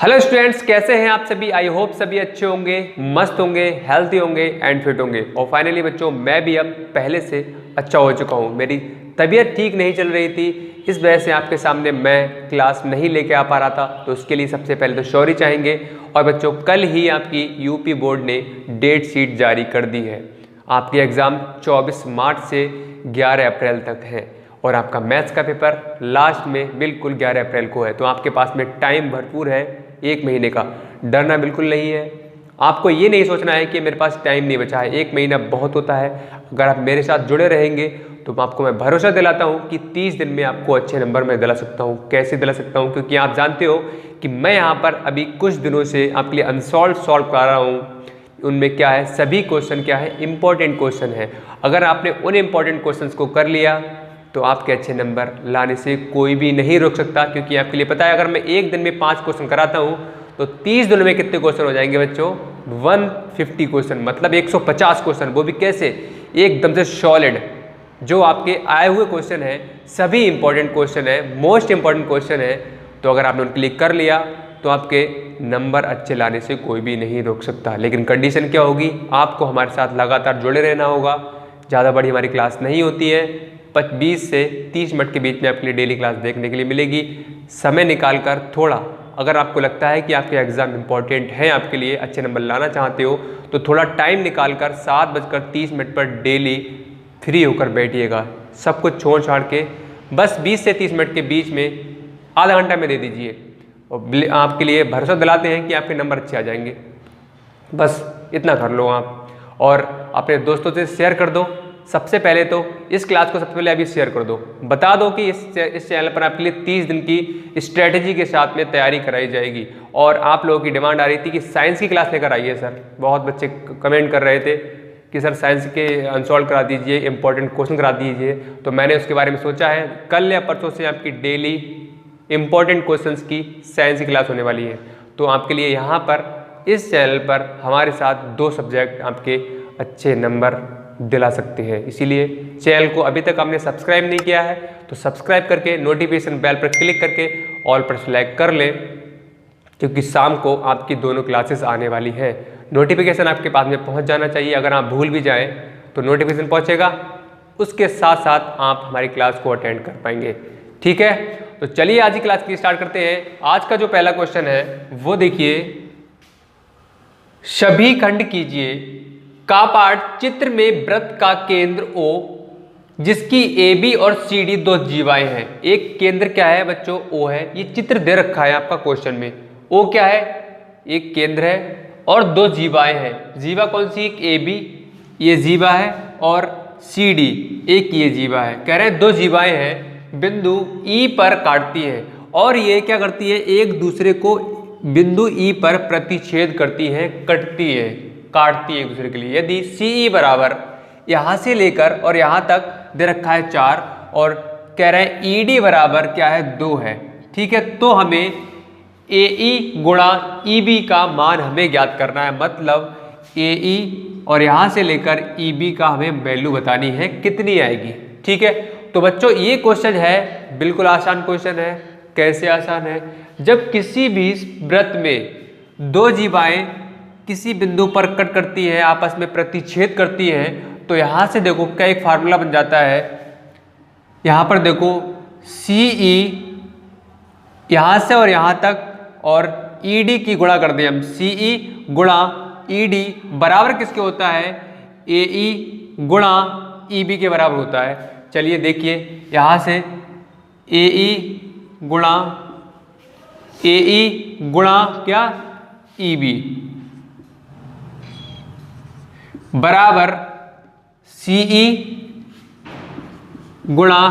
Hello students, कैसे हैं आप सभी। आई होप सभी अच्छे होंगे, मस्त होंगे, हेल्थी होंगे एंड फिट होंगे। और फाइनली बच्चों, मैं भी अब पहले से अच्छा हो चुका हूँ। मेरी तबीयत ठीक नहीं चल रही थी, इस वजह से आपके सामने मैं क्लास नहीं लेके आ पा रहा था। तो उसके लिए सबसे पहले तो सॉरी चाहेंगे। और बच्चों, कल ही आपकी यूपी बोर्ड ने डेट शीट जारी कर दी है। आपके एग्ज़ाम 24 मार्च से 11 अप्रैल तक है और आपका मैथ्स का पेपर लास्ट में बिल्कुल 11 अप्रैल को है। तो आपके पास में टाइम भरपूर है, 1 महीने का। डरना बिल्कुल नहीं है। आपको ये नहीं सोचना है कि मेरे पास टाइम नहीं बचा है, 1 महीना बहुत होता है। अगर आप मेरे साथ जुड़े रहेंगे तो आपको मैं भरोसा दिलाता हूँ कि 30 दिन में आपको अच्छे नंबर में दिला सकता हूँ। कैसे दिला सकता हूँ? क्योंकि आप जानते हो कि मैं यहाँ पर अभी कुछ दिनों से आपके लिए अनसॉल्व सॉल्व करा रहा हूँ। उनमें क्या है, सभी क्वेश्चन क्या है, इंपॉर्टेंट क्वेश्चन है। अगर आपने उन इंपॉर्टेंट क्वेश्चंस को कर लिया तो आपके अच्छे नंबर लाने से कोई भी नहीं रोक सकता। क्योंकि आपके लिए पता है, अगर मैं एक दिन में 5 क्वेश्चन कराता हूँ तो 30 दिनों में कितने क्वेश्चन हो जाएंगे बच्चों? 150 क्वेश्चन, मतलब 150 क्वेश्चन। वो भी कैसे? एकदम से सॉलिड। जो आपके आए हुए क्वेश्चन है सभी इंपॉर्टेंट क्वेश्चन है, मोस्ट इंपॉर्टेंट क्वेश्चन है। तो अगर आपने उनके लिए कर लिया तो आपके नंबर अच्छे लाने से कोई भी नहीं रोक सकता। लेकिन कंडीशन क्या होगी? आपको हमारे साथ लगातार जुड़े रहना होगा। ज़्यादा बड़ी हमारी क्लास नहीं होती है, 20 से 30 मिनट के बीच में आपके लिए डेली क्लास देखने के लिए मिलेगी। समय निकाल कर थोड़ा, अगर आपको लगता है कि आपके एग्ज़ाम इंपॉर्टेंट है, आपके लिए अच्छे नंबर लाना चाहते हो, तो थोड़ा टाइम निकाल कर 7:30 पर डेली फ्री होकर बैठिएगा। सब कुछ छोड़ छाड़ के बस 20 से 30 मिनट के बीच में आधा घंटा में दे दीजिए। और आपके लिए भरोसा दिलाते हैं कि आपके नंबर अच्छे आ जाएंगे। बस इतना कर लो आप, और अपने दोस्तों से शेयर कर दो। सबसे पहले तो इस क्लास को सबसे पहले अभी शेयर कर दो, बता दो कि इस चैनल पर आपके लिए 30 दिन की स्ट्रेटेजी के साथ में तैयारी कराई जाएगी। और आप लोगों की डिमांड आ रही थी कि साइंस की क्लास लेकर आइए सर। बहुत बच्चे कमेंट कर रहे थे कि सर साइंस के अनसॉल्व करा दीजिए, इंपॉर्टेंट क्वेश्चन करा दीजिए। तो मैंने उसके बारे में सोचा है, कल या परसों से आपकी डेली इंपॉर्टेंट क्वेश्चंस की साइंस की क्लास होने वाली है। तो आपके लिए यहाँ पर इस चैनल पर हमारे साथ 2 सब्जेक्ट आपके अच्छे नंबर दिला सकते हैं। इसीलिए चैनल को अभी तक आपने सब्सक्राइब नहीं किया है तो सब्सक्राइब करके नोटिफिकेशन बेल पर क्लिक करके ऑल पर सेलेक्ट कर लें, क्योंकि शाम को आपकी दोनों क्लासेस आने वाली है। नोटिफिकेशन आपके पास में पहुंच जाना चाहिए। अगर आप भूल भी जाएं तो नोटिफिकेशन पहुंचेगा, उसके साथ साथ आप हमारी क्लास को अटेंड कर पाएंगे। ठीक है, तो चलिए आज की क्लास की स्टार्ट करते हैं। आज का जो पहला क्वेश्चन है वो देखिए, सभी खंड कीजिए का पार्ट चित्र में वृत्त का केंद्र O, जिसकी AB और CD 2 जीवाएं हैं। एक केंद्र क्या है बच्चों? O है। ये चित्र दे रखा है आपका क्वेश्चन में। O क्या है? एक केंद्र है और 2 जीवाएं हैं। जीवा कौन सी? एक AB, ये जीवा है, और CD, एक ये जीवा है। कह रहे हैं 2 जीवाएं हैं, बिंदु E पर काटती हैं और ये क्या करती है? एक दूसरे को बिंदु E पर प्रतिच्छेद करती है, कटती है, काटती है एक दूसरे के लिए। यदि CE बराबर यहाँ से लेकर और यहाँ तक दे रखा है 4, और कह रहे हैं ED बराबर क्या है? 2 है। ठीक है, तो हमें AE गुणा EB का मान हमें ज्ञात करना है। मतलब AE और यहाँ से लेकर EB का हमें वैल्यू बतानी है, कितनी आएगी। ठीक है, तो बच्चों ये क्वेश्चन है, बिल्कुल आसान क्वेश्चन है। कैसे आसान है? जब किसी भी वृत्त में 2 जीवाएं किसी बिंदु पर कट करती है, आपस में प्रतिच्छेद करती हैं, तो यहाँ से देखो क्या एक फार्मूला बन जाता है। यहाँ पर देखो CE यहाँ से और यहाँ तक, और ED की गुणा कर दें हम। CE गुणा ED बराबर किसके होता है? AE गुणा EB के बराबर होता है। चलिए देखिए, यहाँ से AE गुणा क्या? EB बराबर CE गुणा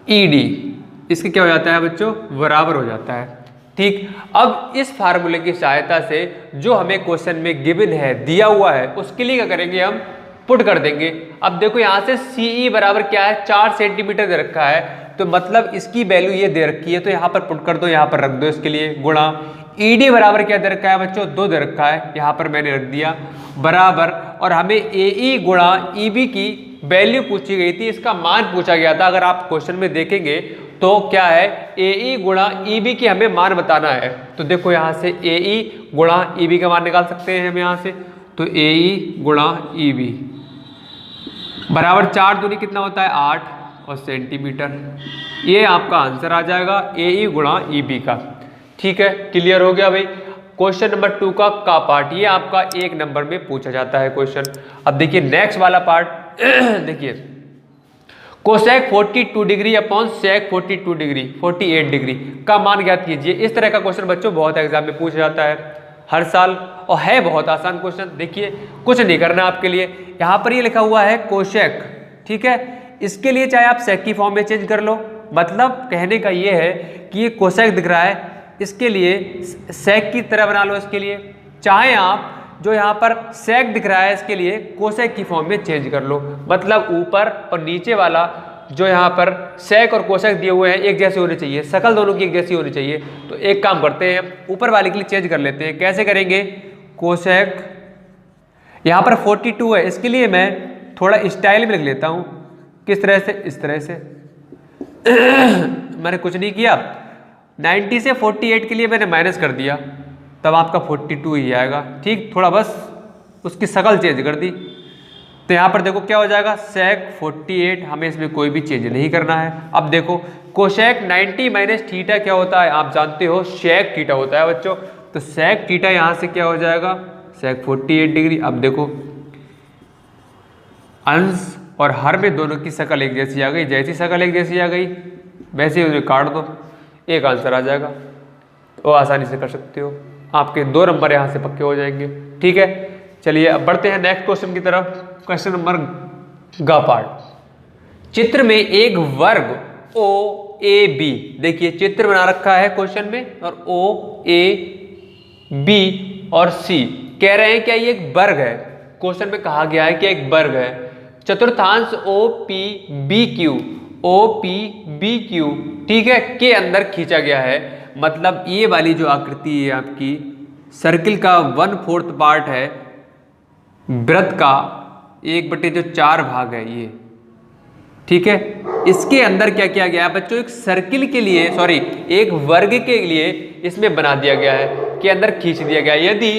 ED। इसके क्या हो जाता है बच्चों? बराबर हो जाता है। ठीक, अब इस फार्मूले की सहायता से जो हमें क्वेश्चन में गिवन है, दिया हुआ है, उसके लिए क्या करेंगे? हम पुट कर देंगे। अब देखो यहाँ से CE बराबर क्या है? 4 सेंटीमीटर दे रखा है, तो मतलब इसकी वैल्यू ये दे रखी है, तो यहाँ पर पुट कर दो, यहाँ पर रख दो इसके लिए। गुणा ED बराबर क्या दे रखा है बच्चों? 2 दे रखा है, यहाँ पर मैंने रख दिया, बराबर। और हमें AE गुणा EB की वैल्यू पूछी गई थी, इसका मान पूछा गया था। अगर आप क्वेश्चन में देखेंगे तो क्या है ए ई गुणा ई बी की हमें मान बताना है। तो देखो यहाँ से ए ई गुणा ई बी का मान निकाल सकते हैं हम यहाँ से। तो ए ई गुणा ई बी बराबर 4 दूनी कितना होता है 8 और सेंटीमीटर। ये आपका आंसर आ जाएगा ए ई गुणा ई बी का। ठीक है, क्लियर हो गया भाई। क्वेश्चन नंबर 2 का पार्ट ये आपका 1 नंबर में पूछा जाता है क्वेश्चन। अब देखिए नेक्स्ट वाला पार्ट देखिए cosec 42 degree upon sec 42 degree 48 degree का मान ज्ञात कीजिए। इस तरह का क्वेश्चन बच्चों बहुत एग्जाम में पूछा जाता है हर साल और है बहुत आसान क्वेश्चन। देखिए कुछ नहीं करना आपके लिए, यहाँ पर ये लिखा हुआ है कोसेक, ठीक है। इसके लिए चाहे आप सेक की फॉर्म में चेंज कर लो, मतलब कहने का ये है कि ये कोसेक दिख रहा है, इसके लिए सेक की तरह बना लो। इसके लिए चाहे आप जो यहाँ पर सेक दिख रहा है इसके लिए कोसेक की फॉर्म में चेंज कर लो, मतलब ऊपर और नीचे वाला जो यहाँ पर सेक और कोसेक दिए हुए हैं एक जैसे होने चाहिए, शकल दोनों की एक जैसी होनी चाहिए। तो एक काम करते हैं ऊपर वाले के लिए चेंज कर लेते हैं। कैसे करेंगे, कोसेक यहाँ पर 42 है, इसके लिए मैं थोड़ा स्टाइल में लिख लेता हूँ। किस तरह से, इस तरह से मैंने कुछ नहीं किया, 90 से 48 के लिए मैंने माइनस कर दिया, तब आपका 42 ही आएगा। ठीक, थोड़ा बस उसकी शकल चेंज कर दी। तो यहाँ पर देखो क्या हो जाएगा सेक 48, हमें इसमें कोई भी चेंज नहीं करना है। अब देखो कोसेक 90 माइनस थीटा क्या होता है, आप जानते हो सेक थीटा होता है बच्चों। तो सेक थीटा यहाँ से क्या हो जाएगा सेक 48 डिग्री। अब देखो अंश और हर में दोनों की शकल एक जैसी आ गई, जैसी शकल एक जैसी आ गई वैसे उन्हें काट दो, एक आंसर आ जाएगा। तो आसानी से कर सकते हो, आपके 2 नंबर यहाँ से पक्के हो जाएंगे। ठीक है, चलिए अब बढ़ते हैं नेक्स्ट क्वेश्चन की तरफ। क्वेश्चन नंबर ग पार्ट। चित्र में एक वर्ग ओ ए बी, देखिए चित्र बना रखा है क्वेश्चन में, और ओ ए बी और सी कह रहे हैं क्या ये एक वर्ग है। क्वेश्चन में कहा गया है कि एक वर्ग है। चतुर्थांश O P B Q, O P B Q, ठीक है, के अंदर खींचा गया है। मतलब ये वाली जो आकृति है आपकी सर्किल का 1/4 पार्ट है, वृत्त का 1/4 भाग है ये, ठीक है। इसके अंदर क्या किया गया है बच्चों, एक सर्किल के लिए, सॉरी एक वर्ग के लिए इसमें बना दिया गया है, के अंदर खींच दिया गया है। यदि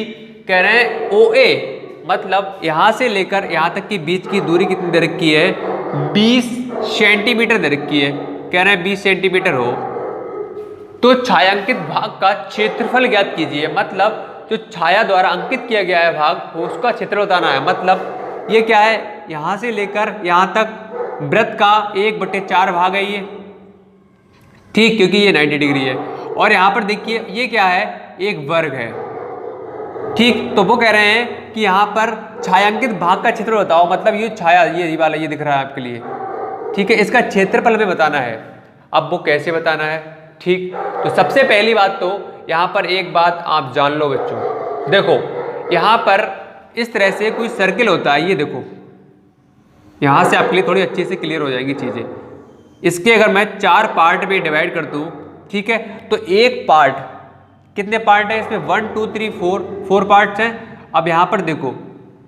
कह रहे हैं ओ ए, मतलब यहां से लेकर यहां तक की बीच की दूरी कितनी दे रखी है 20 सेंटीमीटर दे रखी है, कह रहे हैं 20 सेंटीमीटर हो, तो छायांकित भाग का क्षेत्रफल ज्ञात कीजिए। मतलब जो छाया द्वारा अंकित किया गया है भाग उसका क्षेत्रफल बताना है। मतलब ये क्या है, यहां से लेकर यहां तक वृत्त का 1/4 भाग है ये, ठीक, क्योंकि ये 90 डिग्री है। और यहां पर देखिए ये क्या है, एक वर्ग है, ठीक। तो वो कह रहे हैं कि यहां पर छायांकित भाग का क्षेत्रफल बताओ। मतलब ये छाया ये वाला ये दिख रहा है आपके लिए, ठीक है, इसका क्षेत्रफल हमें बताना है। अब वो कैसे बताना है, ठीक। तो सबसे पहली बात तो यहाँ पर एक बात आप जान लो बच्चों, देखो यहाँ पर इस तरह से कोई सर्किल होता है, ये देखो यहाँ से आपके लिए थोड़ी अच्छे से क्लियर हो जाएंगी चीज़ें। इसके अगर मैं 4 पार्ट में डिवाइड कर दूँ, ठीक है, तो एक पार्ट, कितने पार्ट है इसमें 1 2 3 4 पार्ट्स हैं। अब यहाँ पर देखो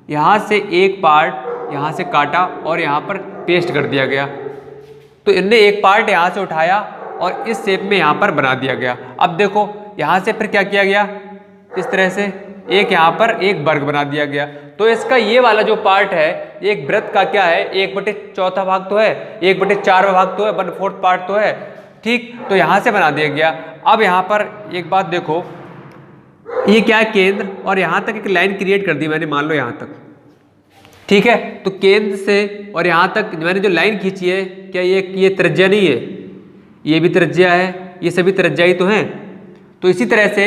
यहाँ से एक पार्ट यहाँ से काटा और यहाँ पर पेस्ट कर दिया गया, तो इनने एक पार्ट यहाँ से उठाया और इस शेप में यहाँ पर बना दिया गया। अब देखो यहाँ से फिर क्या किया गया, इस तरह से एक यहाँ पर एक वर्ग बना दिया गया। तो इसका ये वाला जो पार्ट है एक वृत्त का क्या है 1/4 भाग तो है, 1/4 भाग तो है, 1/4 पार्ट तो है, ठीक। तो यहाँ से बना दिया गया। अब यहाँ पर एक बात देखो, ये क्या है केंद्र, और यहाँ तक एक लाइन क्रिएट कर दी मैंने, मान लो यहाँ तक, ठीक है। तो केंद्र से और यहाँ तक मैंने जो लाइन खींची है, क्या ये त्रिज्या नहीं है, ये भी त्रिज्या है, ये सभी त्रिज्या ही तो हैं। तो इसी तरह से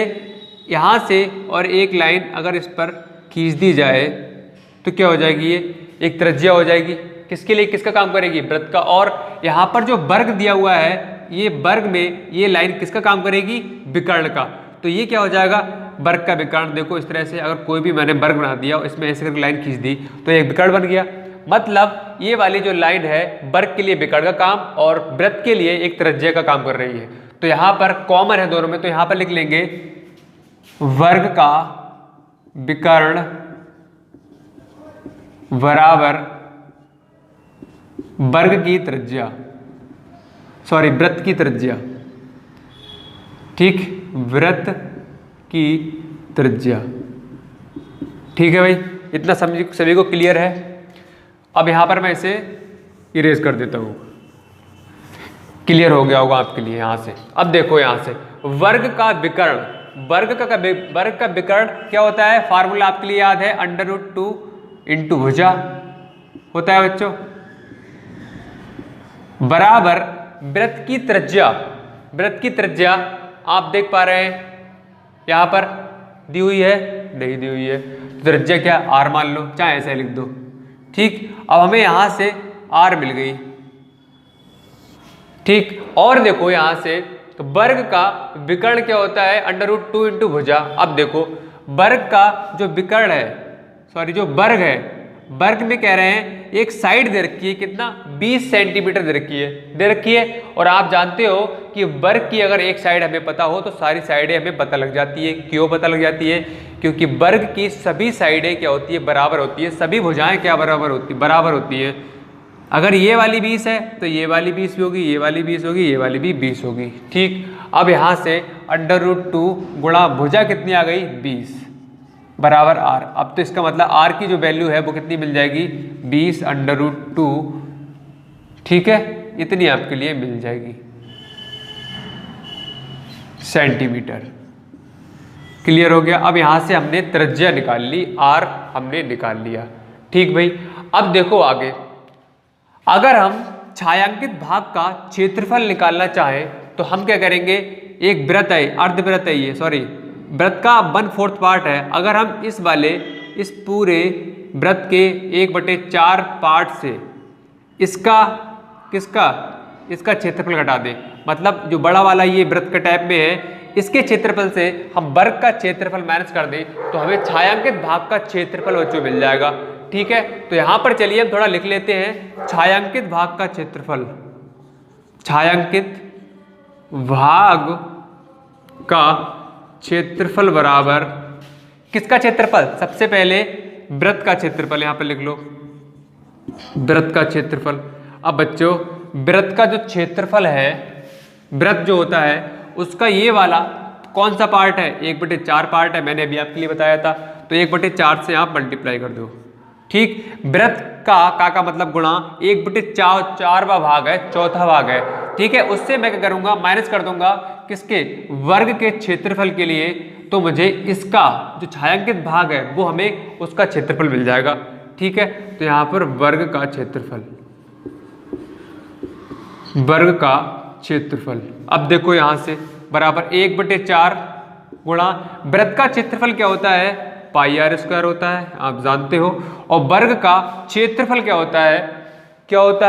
यहाँ से और एक लाइन अगर इस पर खींच दी जाए तो क्या हो जाएगी, ये एक त्रिज्या हो जाएगी। किसके लिए, किसका काम करेगी, वृत्त का। और यहाँ पर जो वर्ग दिया हुआ है, ये वर्ग में ये लाइन किसका काम करेगी, विकर्ण का। तो ये क्या हो जाएगा, वर्ग का विकर्ण। देखो इस तरह से अगर कोई भी मैंने वर्ग बना दिया और इसमें ऐसे करके लाइन खींच दी तो एक विकर्ण बन गया। मतलब ये वाली जो लाइन है वर्ग के लिए विकर्ण का काम और वृत्त के लिए एक त्रिज्या का काम कर रही है। तो यहाँ पर कॉमन है दोनों में, तो यहाँ पर लिख लेंगे वर्ग का विकर्ण बराबर वर्ग की त्रिज्या। सॉरी वृत्त की त्रिज्या, ठीक, वृत्त की त्रिज्या। ठीक है भाई, इतना सभी को क्लियर है। अब यहां पर मैं इसे इरेज कर देता हूं, क्लियर हो गया होगा आपके लिए यहां से। अब देखो यहां से वर्ग का विकर्ण, वर्ग का विकर्ण क्या होता है, फार्मूला आपके लिए याद है, √2 इंटू भुजा होता है बच्चों, बराबर वृत्त की त्रिज्या। वृत्त की त्रिज्या आप देख पा रहे हैं यहां पर दी हुई है, नहीं दी हुई है, त्रिज्या क्या, r मान लो, चाहे ऐसे लिख दो। ठीक, अब हमें यहां से r मिल गई। ठीक, और देखो यहां से तो वर्ग का विकर्ण क्या होता है, √2 इंटू भुजा। अब देखो वर्ग का जो विकर्ण है, सॉरी जो वर्ग है, वर्ग में कह रहे हैं एक साइड दे रखी है, कितना, 20 सेंटीमीटर दे रखी है। और आप जानते हो कि वर्ग की अगर एक साइड हमें पता हो तो सारी साइडें हमें पता लग जाती है। क्यों पता लग जाती है, क्योंकि वर्ग की सभी साइडें क्या होती है, बराबर होती है, सभी भुजाएं क्या बराबर होती है। अगर ये वाली 20 है तो ये वाली 20 भी होगी, ये वाली 20 होगी, ये वाली भी 20 होगी। ठीक, अब यहाँ से √2 गुणा भुजा कितनी आ गई, 20 बराबर r। अब तो इसका मतलब r की जो वैल्यू है वो कितनी मिल जाएगी, 20 √2। ठीक है, इतनी आपके लिए मिल जाएगी सेंटीमीटर। क्लियर हो गया। अब यहां से हमने त्रिज्या निकाल ली, r हमने निकाल लिया। ठीक भाई, अब देखो आगे, अगर हम छायांकित भाग का क्षेत्रफल निकालना चाहें तो हम क्या करेंगे, एक वृत्त है, अर्धवृत्त है ये, सॉरी वृत्त का 1/4 पार्ट है। अगर हम इस पूरे वृत्त के 1/4 पार्ट से इसका क्षेत्रफल घटा दें, मतलब जो बड़ा वाला ये वृत्त का टाइप में है, इसके क्षेत्रफल से हम वर्ग का क्षेत्रफल माइनस कर दें तो हमें छायांकित भाग का क्षेत्रफल बच्चों मिल जाएगा। ठीक है, तो यहां पर चलिए हम थोड़ा लिख लेते हैं, छायांकित भाग का क्षेत्रफल, छायांकित भाग का क्षेत्रफल बराबर किसका क्षेत्रफल, सबसे पहले वृत्त का क्षेत्रफल, यहां पर लिख लो वृत्त का क्षेत्रफल। अब बच्चों वृत्त का जो क्षेत्रफल है, वृत्त जो होता है उसका ये वाला कौन सा पार्ट है, 1/4 पार्ट है, मैंने अभी आपके लिए बताया था। तो 1/4 से आप मल्टीप्लाई कर दो। ठीक, वृत्त का मतलब गुणा 1/4वां भाग है, चौथा भाग है। ठीक है, उससे मैं क्या करूंगा, माइनस कर दूंगा किसके, वर्ग के क्षेत्रफल के लिए। तो मुझे इसका जो छायांकित भाग है वो हमें उसका क्षेत्रफल मिल जाएगा। ठीक है, तो यहां पर वर्ग का क्षेत्रफल, वर्ग का क्षेत्रफल। अब देखो यहां से बराबर 1/4 गुणा वृत्त का क्षेत्रफल क्या होता है, πr² होता है, आप जानते हो। और वर्ग का क्षेत्रफल क्या होता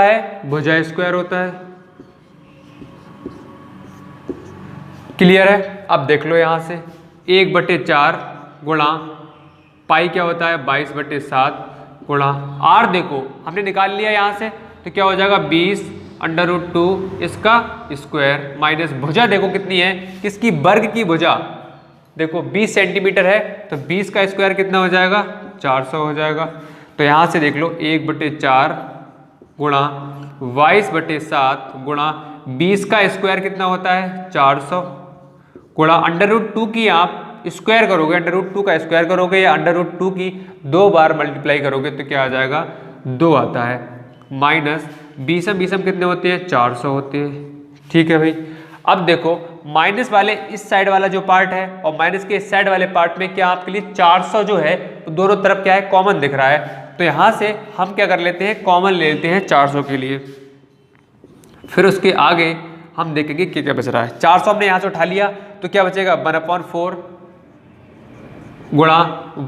है, भुजा स्क्वायर होता है। क्लियर है। अब देख लो यहां से 1/4 गुणा पाई क्या होता है, 22/7 गुणा r, देखो हमने निकाल लिया यहां से, तो क्या हो जाएगा 20 √2 इसका स्क्वायर माइनस भुजा देखो कितनी है, किसकी, वर्ग की भुजा देखो 20 सेंटीमीटर है, तो 20 का स्क्वायर कितना हो जाएगा, 400 हो जाएगा। तो यहां से देख लो 1/4 गुणा 22/7 गुणा 20 का स्क्वायर कितना होता है, 400 गुणा √2 की आप स्क्वायर करोगे, √2 का स्क्वायर करोगे या √2 की 2 बार मल्टीप्लाई करोगे तो क्या आ जाएगा, 2 आता है, माइनस 20 कितने होते हैं, 400 होते हैं। ठीक है भाई। अब देखो माइनस वाले इस साइड वाला जो पार्ट है और माइनस के इस साइड वाले पार्ट में क्या आपके लिए 400 जो है तो दोनों तरफ क्या है, कॉमन दिख रहा है। तो यहां से हम क्या कर लेते हैं, कॉमन ले लेते हैं 400 के लिए। फिर उसके आगे हम देखेंगे क्या क्या बच रहा है। 400 हमने यहां से उठा लिया तो क्या बचेगा, 1/4 गुणा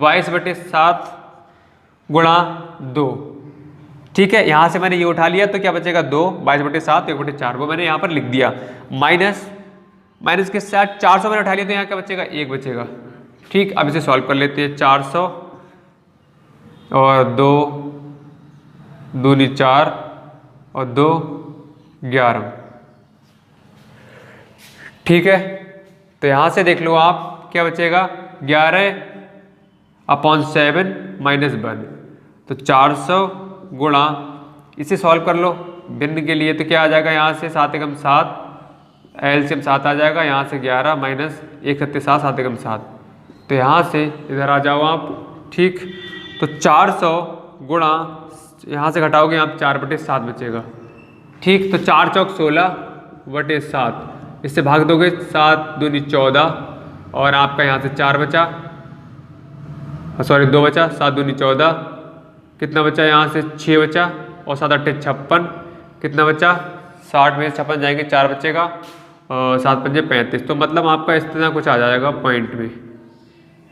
22/7 गुणा 2। ठीक है, यहां से मैंने ये उठा लिया तो क्या बचेगा, 2, 22/7 1/4, वो मैंने यहां पर लिख दिया। माइनस के साथ 400 मैंने उठा लिया तो यहाँ क्या बचेगा, 1 बचेगा। ठीक, अब इसे सॉल्व कर लेते हैं। 400 और 2 दूनी 4 और 2 11। ठीक है, तो यहां से देख लो आप क्या बचेगा, 11/7 -1, तो 400 गुणा, इसे सॉल्व कर लो भिन्न के लिए तो क्या आ जाएगा, यहाँ से 7 एकम 7, एलसीएम 7 आ जाएगा, यहाँ से 11 माइनस 1 7 7 7 एकम 7, तो यहाँ से इधर आ जाओ आप। ठीक, तो 400 गुणा, यहाँ से घटाओगे आप 4/7 बचेगा। ठीक, तो 4 चौक 16/7, इससे भाग दोगे 7 दूनी 14 और आपका यहाँ से 4 बचा, सॉरी 2 बचा, 7 दूनी 14, कितना बचा यहाँ से 6 बचा और 7 8 56, कितना बचा 60 में 56 जाएंगे 4 बचेगा और 7 पंजे 35, तो मतलब आपका इस तरह कुछ आ जाएगा पॉइंट में।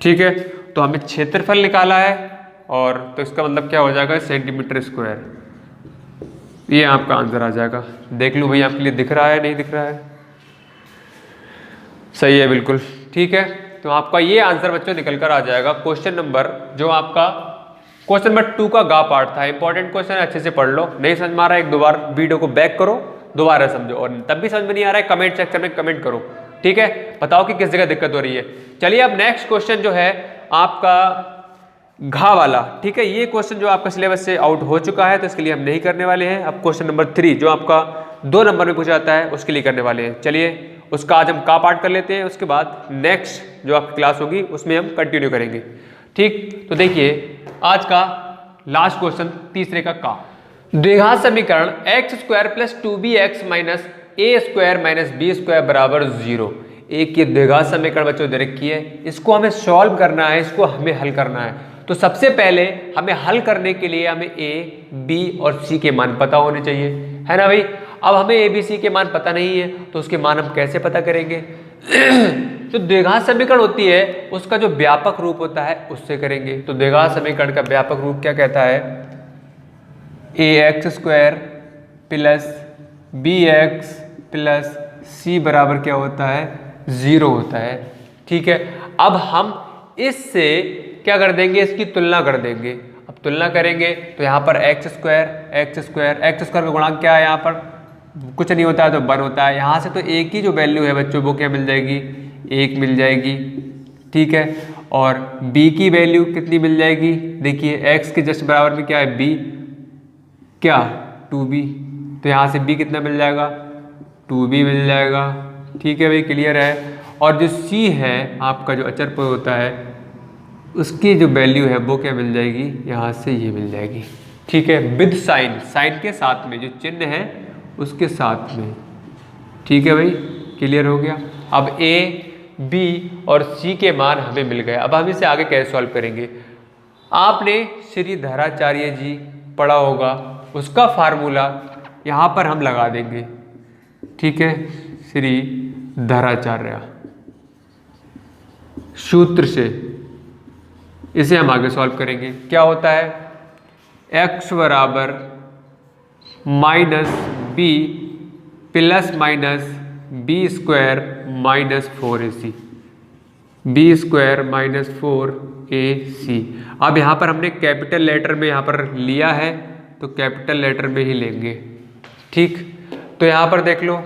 ठीक है, तो हमें क्षेत्रफल निकाला है और तो इसका मतलब क्या हो जाएगा सेंटीमीटर स्क्वायर, ये आपका आंसर आ जाएगा। देख लो भाई आपके लिए दिख रहा है नहीं दिख रहा है, सही है बिल्कुल। ठीक है, तो आपका ये आंसर बच्चों निकल कर आ जाएगा। क्वेश्चन नंबर जो आपका क्वेश्चन नंबर 2 का गा पार्ट था, इंपॉर्टेंट क्वेश्चन, अच्छे से पढ़ लो, नहीं समझ में आ रहा है एक दो बार वीडियो को बैक करो, दोबारा समझो, और तब भी समझ में नहीं आ रहा है कमेंट सेक्शन में कमेंट करो। ठीक है, बताओ कि किस जगह दिक्कत हो रही है। चलिए अब नेक्स्ट क्वेश्चन जो है आपका घा वाला। ठीक है, ये क्वेश्चन जो आपका सिलेबस से आउट हो चुका है तो इसके लिए हम नहीं करने वाले हैं। अब क्वेश्चन नंबर 3 जो आपका 2 नंबर में पूछा जाता है उसके लिए करने वाले हैं। चलिए उसका आज हम का पार्ट कर लेते हैं, उसके बाद नेक्स्ट जो आपकी क्लास होगी उसमें हम कंटिन्यू करेंगे। ठीक, तो देखिए आज का लास्ट क्वेश्चन तीसरे का द्विघात समीकरण x² + 2bx - a² - b² बराबर 0। एक ये द्विघात समीकरण बच्चों दे रखी है, इसको हमें सॉल्व करना है, इसको हमें हल करना है। तो सबसे पहले हमें हल करने के लिए हमें a, b और c के मान पता होने चाहिए, है ना भाई। अब हमें a, b, c के मान पता नहीं है तो उसके मान हम कैसे पता करेंगे जो द्विघात समीकरण होती है उसका जो व्यापक रूप होता है उससे करेंगे। तो द्विघात समीकरण का व्यापक रूप क्या कहता है, ax² + bx + c बराबर क्या होता है 0 होता है। ठीक है, अब हम इससे क्या कर देंगे, इसकी तुलना कर देंगे। अब तुलना करेंगे तो यहाँ पर x² का गुणांक क्या है, यहाँ पर कुछ नहीं होता है तो 1 होता है। यहाँ से तो एक ही जो वैल्यू है बच्चों वो क्या मिल जाएगी, 1 मिल जाएगी। ठीक है, और b की वैल्यू कितनी मिल जाएगी, देखिए x के जस्ट बराबर में क्या है b, क्या 2b, तो यहाँ से b कितना मिल जाएगा 2b मिल जाएगा। ठीक है भाई, क्लियर है। और जो c है आपका जो अचर पद होता है उसकी जो वैल्यू है वो क्या मिल जाएगी, यहाँ से ये मिल जाएगी। ठीक है, विद साइन, साइन के साथ में जो चिन्ह है उसके साथ में। ठीक है भाई, क्लियर हो गया। अब a, b और c के मान हमें मिल गए। अब हम इसे आगे कैसे सॉल्व करेंगे, आपने श्री धराचार्य जी पढ़ा होगा, उसका फार्मूला यहाँ पर हम लगा देंगे। ठीक है, श्री धराचार्य सूत्र से इसे हम आगे सॉल्व करेंगे। क्या होता है, x बराबर -b ± b² - 4ac, b² - 4ac। अब यहाँ पर हमने कैपिटल लेटर में यहाँ पर लिया है तो कैपिटल लेटर में ही लेंगे। ठीक, तो यहाँ पर देख लो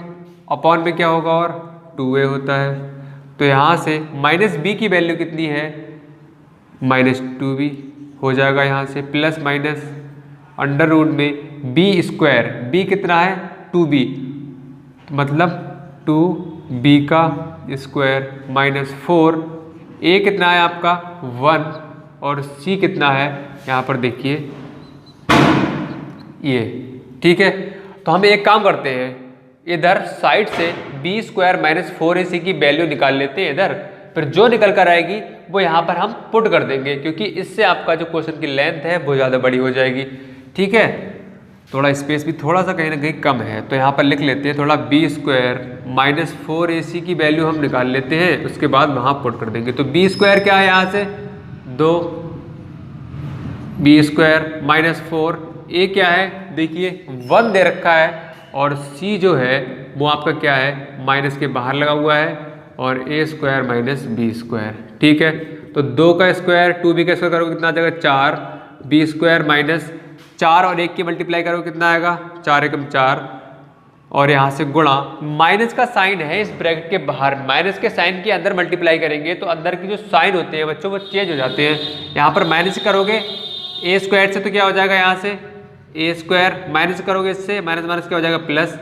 अपॉन में क्या होगा और 2a होता है, तो यहाँ से -b की वैल्यू कितनी है -2b हो जाएगा, यहाँ से प्लस माइनस अंडर रूट में b², b कितना है 2b, मतलब 2b का स्क्वायर -4, a कितना है आपका 1 और c कितना है यहाँ पर देखिए ये। ठीक है, तो हम एक काम करते हैं, इधर साइड से b² - 4ac की वैल्यू निकाल लेते हैं इधर, फिर जो निकल कर आएगी वो यहाँ पर हम पुट कर देंगे, क्योंकि इससे आपका जो क्वेश्चन की लेंथ है वो ज़्यादा बड़ी हो जाएगी। ठीक है, थोड़ा स्पेस भी थोड़ा सा कहीं ना कहीं कम है, तो यहाँ पर लिख लेते हैं थोड़ा b² - 4ac की वैल्यू हम निकाल लेते हैं, उसके बाद वहाँ पुट कर देंगे। तो b² क्या है यहाँ से 2, b² - 4, a क्या है देखिए 1 दे रखा है, और c जो है वो आपका क्या है माइनस के बाहर लगा हुआ है, और a² - b²। ठीक है, तो 2 का स्क्वायर 2b का स्क्वायर करोगे कितना आ जाएगा 4, b² - 4 और 1 की मल्टीप्लाई करो कितना आएगा 4 एकम 4, और यहाँ से गुणा, माइनस का साइन है इस ब्रैकेट के बाहर, माइनस के साइन के अंदर मल्टीप्लाई करेंगे तो अंदर की जो साइन होते हैं बच्चों वो चेंज हो जाते हैं। यहाँ पर माइनस करोगे a² से तो क्या हो जाएगा यहाँ से ए स्क्वायर, माइनस करोगे इससे, माइनस माइनस क्या हो जाएगा प्लस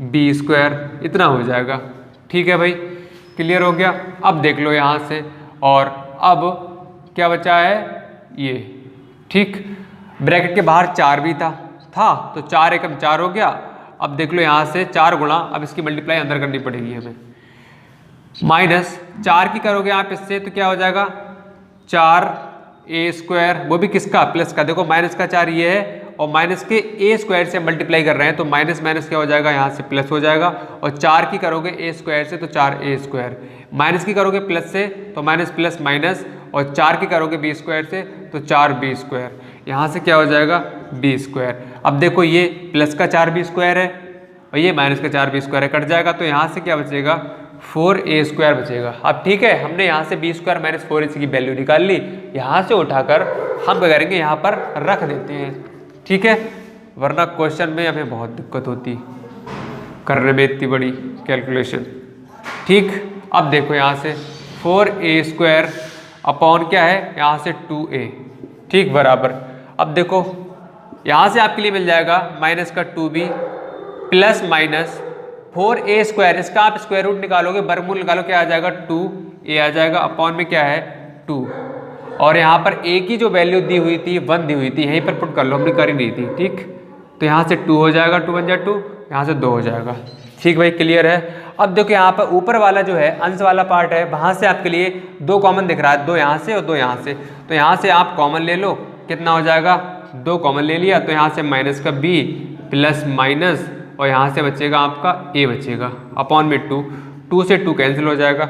बी स्क्वायर, इतना हो जाएगा। ठीक है भाई, क्लियर हो गया। अब देख लो यहाँ से, और अब क्या बचा है ये, ठीक, ब्रैकेट के बाहर 4 भी था तो 4 एकम 4 हो गया। अब देख लो यहाँ से 4 गुणा, अब इसकी मल्टीप्लाई अंदर करनी पड़ेगी हमें, माइनस 4 की करोगे आप इससे तो क्या हो जाएगा 4 ए स्क्वायर, वो भी किसका प्लस का, देखो माइनस का 4 ये है और माइनस के ए स्क्वायर से मल्टीप्लाई कर रहे हैं तो माइनस माइनस क्या हो जाएगा यहाँ से प्लस हो जाएगा, और 4 की करोगे ए स्क्वायर से तो 4 ए स्क्वायर, माइनस की करोगे प्लस से तो माइनस प्लस माइनस, और 4 की करोगे बी स्क्वायर से तो 4 बी स्क्वायर, यहाँ से क्या हो जाएगा बी स्क्वायर। अब देखो ये प्लस का 4 बी स्क्वायर है और ये माइनस का 4 बी स्क्वायर है, कट जाएगा तो यहाँ से क्या बचेगा 4 ए स्क्वायर बचेगा। अब ठीक है, हमने यहाँ से बी स्क्वायर माइनस 4 AC की वैल्यू निकाल ली, यहाँ से उठाकर हम क्या करेंगे यहाँ पर रख देते हैं, ठीक है, वरना क्वेश्चन में हमें बहुत दिक्कत होती करने में इतनी बड़ी कैलकुलेशन। ठीक, अब देखो यहाँ से 4A स्क्वायर अपॉन क्या है यहाँ से 2A, ठीक, बराबर। अब देखो यहाँ से आपके लिए मिल जाएगा माइनस का 2B plus minus 4A square, इसका आप स्क्वायर रूट निकालोगे, वर्गमूल निकालो, क्या आ जाएगा 2A आ जाएगा, अपॉन में क्या है 2, और यहाँ पर A की जो वैल्यू दी हुई थी 1 दी हुई थी, यहीं पर पुट कर लो, हमने करी नहीं थी, ठीक, तो यहाँ से 2 हो जाएगा, 2 1 जा 2, यहाँ से 2 हो जाएगा। ठीक भाई, क्लियर है। अब देखो यहाँ पर ऊपर वाला जो है अंश वाला पार्ट है, वहाँ से आपके लिए 2 कॉमन दिख रहा है, 2 यहाँ से और 2 यहाँ से, तो यहाँ से आप कॉमन ले लो, कितना हो जाएगा 2 कॉमन ले लिया, तो यहाँ से माइनस का b प्लस माइनस, और यहाँ से बचेगा आपका a बचेगा, अपॉन में 2, 2 से 2 कैंसिल हो जाएगा,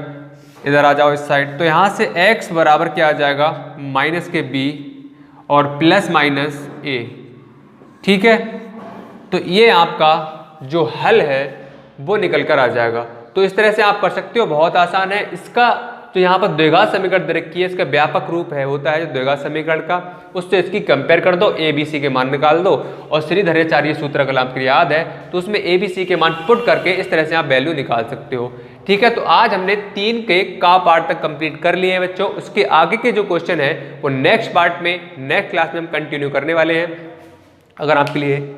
इधर आ जाओ इस साइड, तो यहाँ से x बराबर क्या आ जाएगा माइनस के b और प्लस माइनस a, ठीक है। तो ये आपका जो हल है वो निकल कर आ जाएगा। तो इस तरह से आप कर सकते हो, बहुत आसान है। इसका जो यहाँ पर द्विघात समीकरण दे रखी है, इसका व्यापक रूप है होता है जो द्विघात समीकरण का, उससे इसकी कंपेयर कर दो, ए बी सी के मान निकाल दो, और श्रीधराचार्य सूत्र अगर आपको याद है तो उसमें ए बी सी के मान पुट करके इस तरह से आप वैल्यू निकाल सकते हो। ठीक है, तो आज हमने 3 के का पार्ट तक कंप्लीट कर लिए हैं बच्चों। उसके आगे के जो क्वेश्चन है वो नेक्स्ट पार्ट में, नेक्स्ट क्लास में हम कंटिन्यू करने वाले हैं। अगर आपके लिए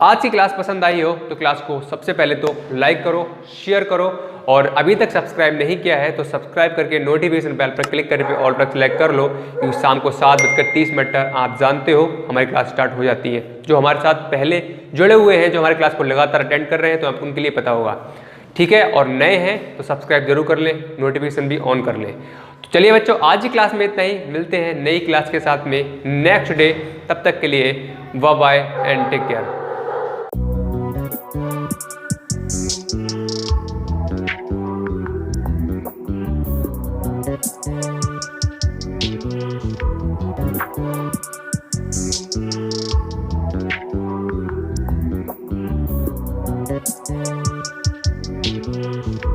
आज की क्लास पसंद आई हो तो क्लास को सबसे पहले तो लाइक करो, शेयर करो, और अभी तक सब्सक्राइब नहीं किया है तो सब्सक्राइब करके नोटिफिकेशन बेल पर क्लिक करके ऑल पर सेलेक्ट कर लो, क्योंकि शाम को 7:30 आप जानते हो हमारी क्लास स्टार्ट हो जाती है। जो हमारे साथ पहले जुड़े हुए हैं, जो हमारी क्लास को लगातार अटेंड कर रहे हैं, तो आपको उनके लिए पता होगा, ठीक है। और नए हैं तो सब्सक्राइब जरूर कर लें, नोटिफिकेशन भी ऑन कर लें। तो चलिए बच्चों, आज की क्लास में इतना ही, मिलते हैं नई क्लास के साथ में नेक्स्ट डे। तब तक के लिए bye bye and take care. Thank you.